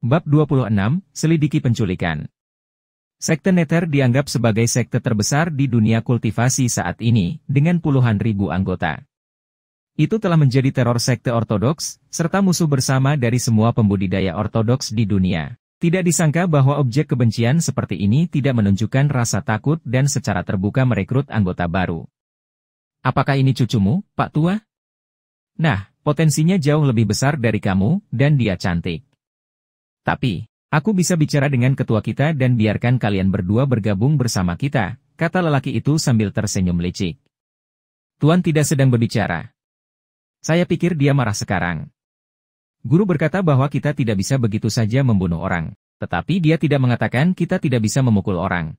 Bab 26, Selidiki Penculikan. Sekte Nether dianggap sebagai sekte terbesar di dunia kultivasi saat ini, dengan puluhan ribu anggota. Itu telah menjadi teror sekte ortodoks, serta musuh bersama dari semua pembudidaya ortodoks di dunia. Tidak disangka bahwa objek kebencian seperti ini tidak menunjukkan rasa takut dan secara terbuka merekrut anggota baru. Apakah ini cucumu, Pak Tua? Nah, potensinya jauh lebih besar dari kamu, dan dia cantik. Tapi, aku bisa bicara dengan ketua kita dan biarkan kalian berdua bergabung bersama kita, kata lelaki itu sambil tersenyum licik. Tuan tidak sedang berbicara. Saya pikir dia marah sekarang. Guru berkata bahwa kita tidak bisa begitu saja membunuh orang, tetapi dia tidak mengatakan kita tidak bisa memukul orang.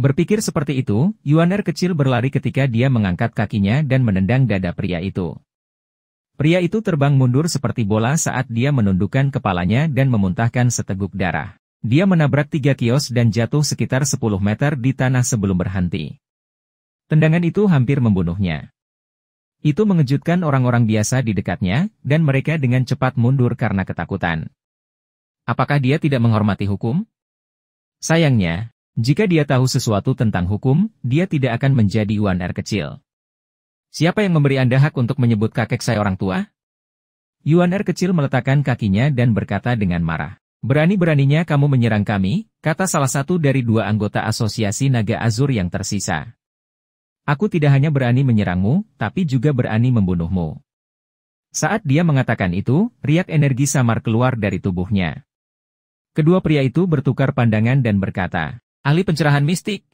Berpikir seperti itu, Yuaner kecil berlari ketika dia mengangkat kakinya dan menendang dada pria itu. Pria itu terbang mundur seperti bola saat dia menundukkan kepalanya dan memuntahkan seteguk darah. Dia menabrak 3 kios dan jatuh sekitar 10 meter di tanah sebelum berhenti. Tendangan itu hampir membunuhnya. Itu mengejutkan orang-orang biasa di dekatnya, dan mereka dengan cepat mundur karena ketakutan. Apakah dia tidak menghormati hukum? Sayangnya, jika dia tahu sesuatu tentang hukum, dia tidak akan menjadi Yuaner kecil. Siapa yang memberi Anda hak untuk menyebut kakek saya orang tua? Yuaner kecil meletakkan kakinya dan berkata dengan marah. Berani-beraninya kamu menyerang kami, kata salah satu dari 2 anggota asosiasi naga azur yang tersisa. Aku tidak hanya berani menyerangmu, tapi juga berani membunuhmu. Saat dia mengatakan itu, riak energi samar keluar dari tubuhnya. Kedua pria itu bertukar pandangan dan berkata, ahli pencerahan mistik.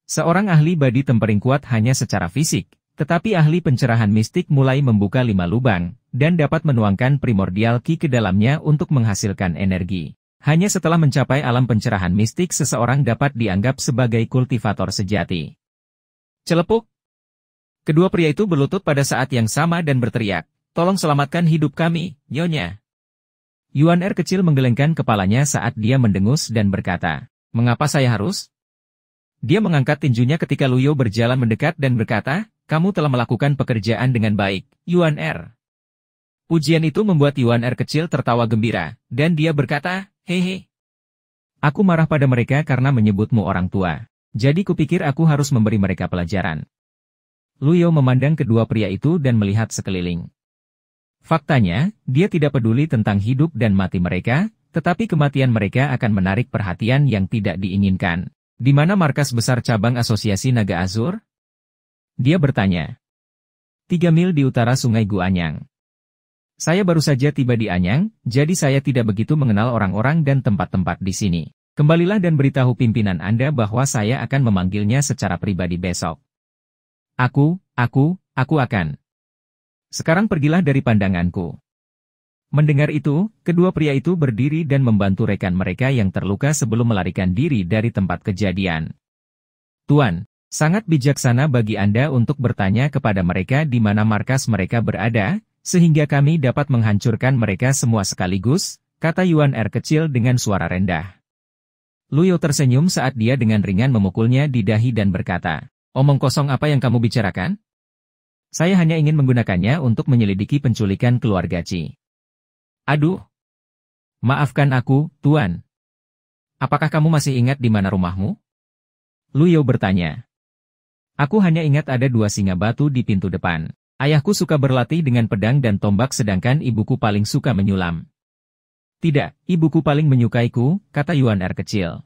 Seorang ahli badi tempering kuat hanya secara fisik. Tetapi ahli pencerahan mistik mulai membuka 5 lubang, dan dapat menuangkan primordial ki ke dalamnya untuk menghasilkan energi. Hanya setelah mencapai alam pencerahan mistik seseorang dapat dianggap sebagai kultivator sejati. Celepuk! Kedua pria itu berlutut pada saat yang sama dan berteriak, tolong selamatkan hidup kami, Nyonya. Yuaner kecil menggelengkan kepalanya saat dia mendengus dan berkata, mengapa saya harus? Dia mengangkat tinjunya ketika Luyo berjalan mendekat dan berkata, kamu telah melakukan pekerjaan dengan baik, Yuaner. Pujian itu membuat Yuaner kecil tertawa gembira, dan dia berkata, hehe. Aku marah pada mereka karena menyebutmu orang tua. Jadi kupikir aku harus memberi mereka pelajaran. Luyo memandang kedua pria itu dan melihat sekeliling. Faktanya, dia tidak peduli tentang hidup dan mati mereka, tetapi kematian mereka akan menarik perhatian yang tidak diinginkan. Di mana markas besar cabang asosiasi naga azur? Dia bertanya. 3 mil di utara sungai Guanyang. Saya baru saja tiba di Anyang, jadi saya tidak begitu mengenal orang-orang dan tempat-tempat di sini. Kembalilah dan beritahu pimpinan Anda bahwa saya akan memanggilnya secara pribadi besok. Aku akan. Sekarang pergilah dari pandanganku. Mendengar itu, kedua pria itu berdiri dan membantu rekan mereka yang terluka sebelum melarikan diri dari tempat kejadian. Tuan, sangat bijaksana bagi Anda untuk bertanya kepada mereka di mana markas mereka berada, sehingga kami dapat menghancurkan mereka semua sekaligus, kata Yuaner kecil dengan suara rendah. Luyo tersenyum saat dia dengan ringan memukulnya di dahi dan berkata, omong kosong apa yang kamu bicarakan? Saya hanya ingin menggunakannya untuk menyelidiki penculikan keluarga Ci. Aduh. Maafkan aku, Tuan. Apakah kamu masih ingat di mana rumahmu? Luyo bertanya. Aku hanya ingat ada 2 singa batu di pintu depan. Ayahku suka berlatih dengan pedang dan tombak sedangkan ibuku paling suka menyulam. Tidak, ibuku paling menyukaiku, kata Yuaner kecil.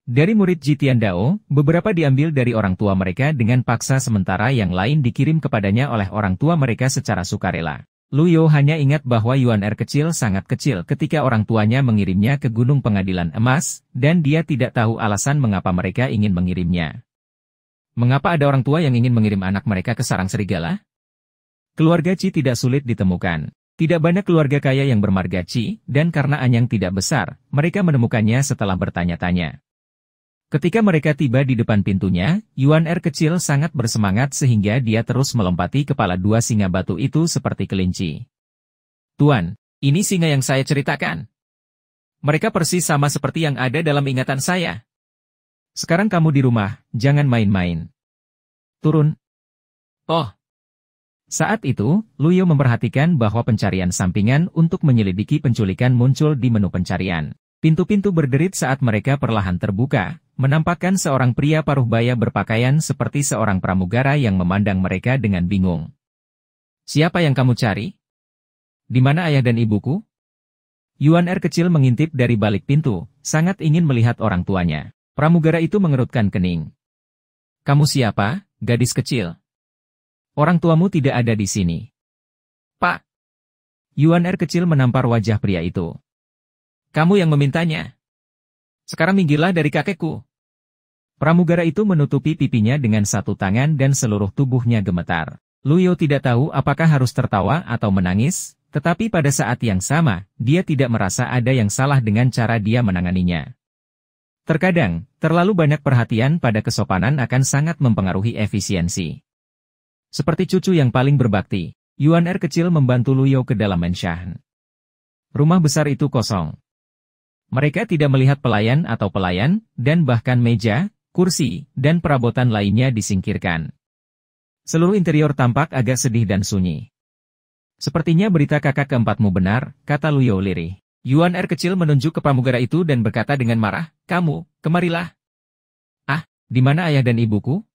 Dari murid Jitian Dao, beberapa diambil dari orang tua mereka dengan paksa sementara yang lain dikirim kepadanya oleh orang tua mereka secara sukarela. Luyo hanya ingat bahwa Yuaner kecil sangat kecil ketika orang tuanya mengirimnya ke Gunung Pengadilan Emas, dan dia tidak tahu alasan mengapa mereka ingin mengirimnya. Mengapa ada orang tua yang ingin mengirim anak mereka ke sarang serigala? Keluarga Ci tidak sulit ditemukan. Tidak banyak keluarga kaya yang bermarga Ci, dan karena Anyang tidak besar, mereka menemukannya setelah bertanya-tanya. Ketika mereka tiba di depan pintunya, Yuaner kecil sangat bersemangat sehingga dia terus melompati kepala 2 singa batu itu seperti kelinci. Tuan, ini singa yang saya ceritakan. Mereka persis sama seperti yang ada dalam ingatan saya. Sekarang kamu di rumah, jangan main-main. Turun. Oh. Saat itu, Luyo memperhatikan bahwa pencarian sampingan untuk menyelidiki penculikan muncul di menu pencarian. Pintu-pintu berderit saat mereka perlahan terbuka, menampakkan seorang pria paruh baya berpakaian seperti seorang pramugara yang memandang mereka dengan bingung. "Siapa yang kamu cari? Di mana ayah dan ibuku?" Yuan Er kecil mengintip dari balik pintu, sangat ingin melihat orang tuanya. Pramugara itu mengerutkan kening. "Kamu siapa, gadis kecil? Orang tuamu tidak ada di sini." "Pak." Yuan Er kecil menampar wajah pria itu. "Kamu yang memintanya. Sekarang minggirlah dari kakekku." Pramugara itu menutupi pipinya dengan satu tangan dan seluruh tubuhnya gemetar. Luyo tidak tahu apakah harus tertawa atau menangis, tetapi pada saat yang sama, dia tidak merasa ada yang salah dengan cara dia menanganinya. Terkadang, terlalu banyak perhatian pada kesopanan akan sangat mempengaruhi efisiensi. Seperti cucu yang paling berbakti, Yuan Er kecil membantu Luyo ke dalam mansion. Rumah besar itu kosong. Mereka tidak melihat pelayan atau pelayan, dan bahkan meja, kursi, dan perabotan lainnya disingkirkan. Seluruh interior tampak agak sedih dan sunyi. "Sepertinya berita kakak keempatmu benar," kata Luyo lirih. Yuan Er kecil menunjuk ke pramugara itu dan berkata dengan marah, "Kamu, kemarilah." "Ah, di mana ayah dan ibuku?"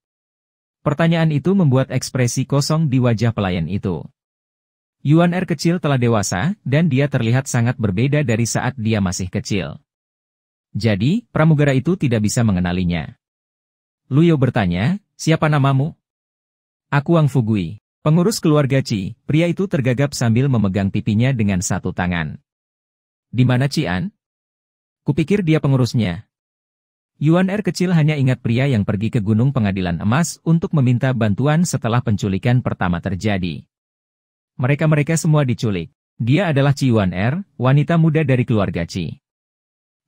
Pertanyaan itu membuat ekspresi kosong di wajah pelayan itu. Yuan Er kecil telah dewasa, dan dia terlihat sangat berbeda dari saat dia masih kecil. Jadi, pramugara itu tidak bisa mengenalinya. Luyo bertanya, "Siapa namamu?" "Aku Wang Fugui, pengurus keluarga Qi." Pria itu tergagap sambil memegang pipinya dengan satu tangan. "Di mana Cian? Kupikir dia pengurusnya." Yuan Er kecil hanya ingat pria yang pergi ke Gunung Pengadilan Emas untuk meminta bantuan setelah penculikan pertama terjadi. Mereka-mereka semua diculik. Dia adalah Qi Yuan Er, wanita muda dari keluarga Qi.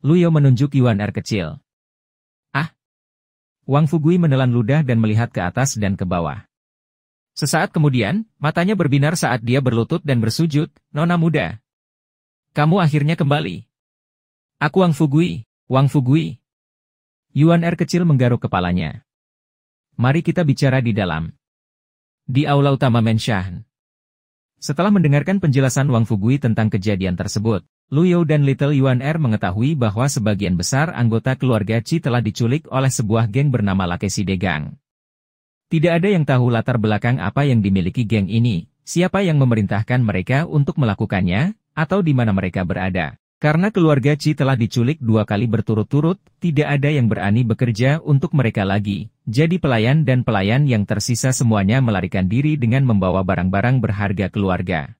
Luyo menunjuk Yuan Er kecil. "Ah." Wang Fugui menelan ludah dan melihat ke atas dan ke bawah. Sesaat kemudian, matanya berbinar saat dia berlutut dan bersujud, "Nona muda. Kamu akhirnya kembali." "Aku Wang Fugui, Wang Fugui." Yuan Er kecil menggaruk kepalanya. "Mari kita bicara di dalam." Di aula utama mansion. Setelah mendengarkan penjelasan Wang Fugui tentang kejadian tersebut, Luyo dan Little Yuan Er mengetahui bahwa sebagian besar anggota keluarga Qi telah diculik oleh sebuah geng bernama Lakeshi Gang. Tidak ada yang tahu latar belakang apa yang dimiliki geng ini, siapa yang memerintahkan mereka untuk melakukannya, atau di mana mereka berada. Karena keluarga Qi telah diculik 2 kali berturut-turut, tidak ada yang berani bekerja untuk mereka lagi. Jadi pelayan dan pelayan yang tersisa semuanya melarikan diri dengan membawa barang-barang berharga keluarga.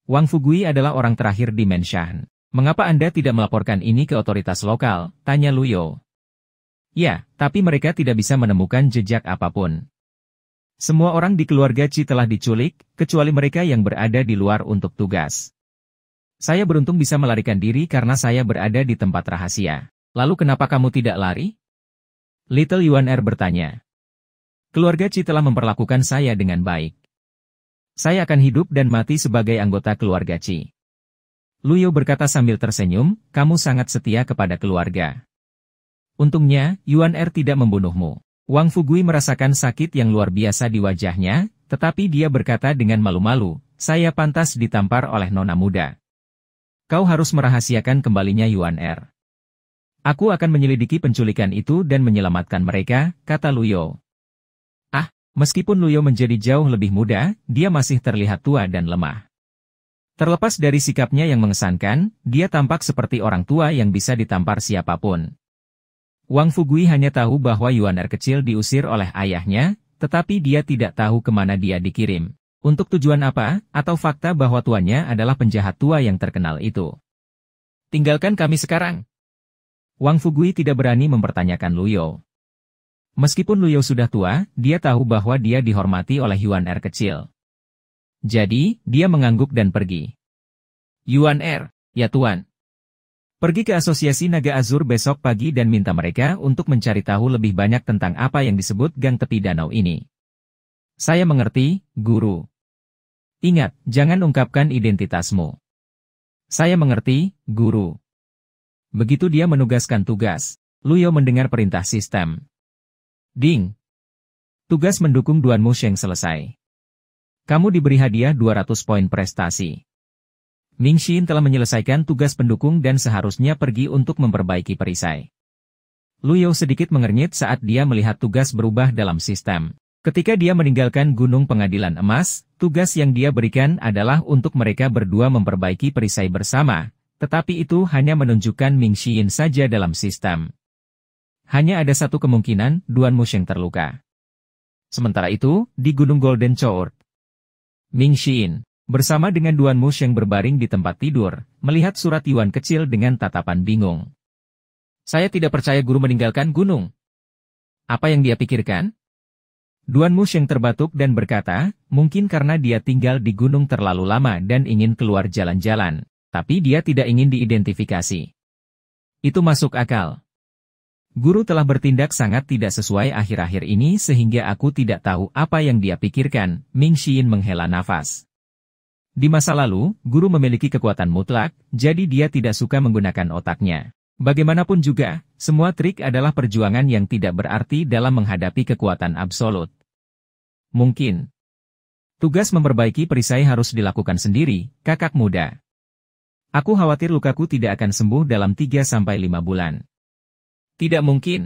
Wang Fugui adalah orang terakhir di mansion. "Mengapa Anda tidak melaporkan ini ke otoritas lokal?" tanya Luyo. "Ya, tapi mereka tidak bisa menemukan jejak apapun. Semua orang di keluarga Qi telah diculik, kecuali mereka yang berada di luar untuk tugas. Saya beruntung bisa melarikan diri karena saya berada di tempat rahasia. Lalu kenapa kamu tidak lari?" Little Yuan Er bertanya. "Keluarga Qi telah memperlakukan saya dengan baik. Saya akan hidup dan mati sebagai anggota keluarga Qi." Luyo berkata sambil tersenyum, "Kamu sangat setia kepada keluarga. Untungnya, Yuan Er tidak membunuhmu." Wang Fugui merasakan sakit yang luar biasa di wajahnya, tetapi dia berkata dengan malu-malu, "Saya pantas ditampar oleh nona muda. Kau harus merahasiakan kembalinya Yuan Er. Aku akan menyelidiki penculikan itu dan menyelamatkan mereka," kata Luyo. Meskipun Luyo menjadi jauh lebih muda, dia masih terlihat tua dan lemah. Terlepas dari sikapnya yang mengesankan, dia tampak seperti orang tua yang bisa ditampar siapapun. Wang Fugui hanya tahu bahwa Yuan Er kecil diusir oleh ayahnya, tetapi dia tidak tahu kemana dia dikirim. Untuk tujuan apa, atau fakta bahwa tuannya adalah penjahat tua yang terkenal itu. "Tinggalkan kami sekarang." Wang Fugui tidak berani mempertanyakan Luyo. Meskipun Luyo sudah tua, dia tahu bahwa dia dihormati oleh Yuan Er kecil. Jadi, dia mengangguk dan pergi. "Yuan Er, ya tuan. Pergi ke Asosiasi Naga Azur besok pagi dan minta mereka untuk mencari tahu lebih banyak tentang apa yang disebut gang tepi danau ini." "Saya mengerti, Guru." "Ingat, jangan ungkapkan identitasmu." "Saya mengerti, Guru." Begitu dia menugaskan tugas, Luyo mendengar perintah sistem. Ding. Tugas mendukung Duan Musheng selesai. Kamu diberi hadiah 200 poin prestasi. Ming Xin telah menyelesaikan tugas pendukung dan seharusnya pergi untuk memperbaiki perisai. Lu Yao sedikit mengernyit saat dia melihat tugas berubah dalam sistem. Ketika dia meninggalkan Gunung Pengadilan Emas, tugas yang dia berikan adalah untuk mereka berdua memperbaiki perisai bersama, tetapi itu hanya menunjukkan Ming Xin saja dalam sistem. Hanya ada satu kemungkinan, Duan Musheng terluka. Sementara itu, di Gunung Golden Chord, Ming Xin, bersama dengan Duan Musheng berbaring di tempat tidur, melihat surat Yuan kecil dengan tatapan bingung. Saya tidak percaya guru meninggalkan gunung. Apa yang dia pikirkan? Duan Musheng terbatuk dan berkata, mungkin karena dia tinggal di gunung terlalu lama dan ingin keluar jalan-jalan, tapi dia tidak ingin diidentifikasi. Itu masuk akal. Guru telah bertindak sangat tidak sesuai akhir-akhir ini sehingga aku tidak tahu apa yang dia pikirkan. Ming Xin menghela nafas. Di masa lalu, guru memiliki kekuatan mutlak, jadi dia tidak suka menggunakan otaknya. Bagaimanapun juga, semua trik adalah perjuangan yang tidak berarti dalam menghadapi kekuatan absolut. Mungkin tugas memperbaiki perisai harus dilakukan sendiri, kakak muda. Aku khawatir lukaku tidak akan sembuh dalam 3-5 bulan. Tidak mungkin.